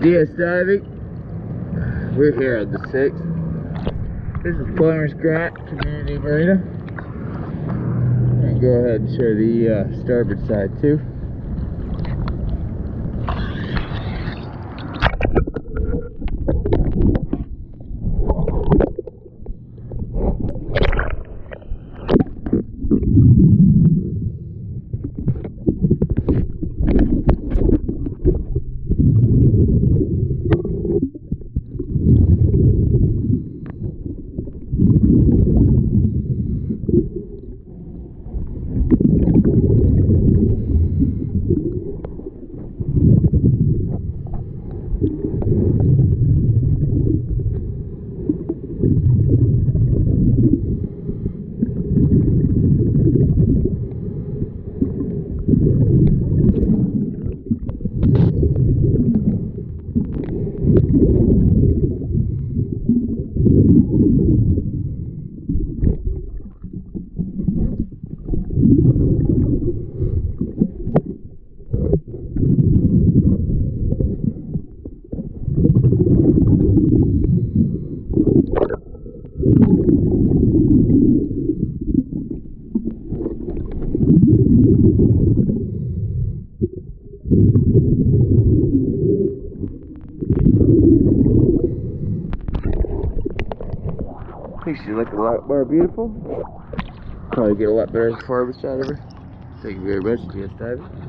DS diving. We're here on the 6th. This is Plumber's Grant Community Marina. I'm going to go ahead and show the starboard side too. Makes you look a lot more beautiful. Probably get a lot better performance out of her. Thank you very much, DS Diving.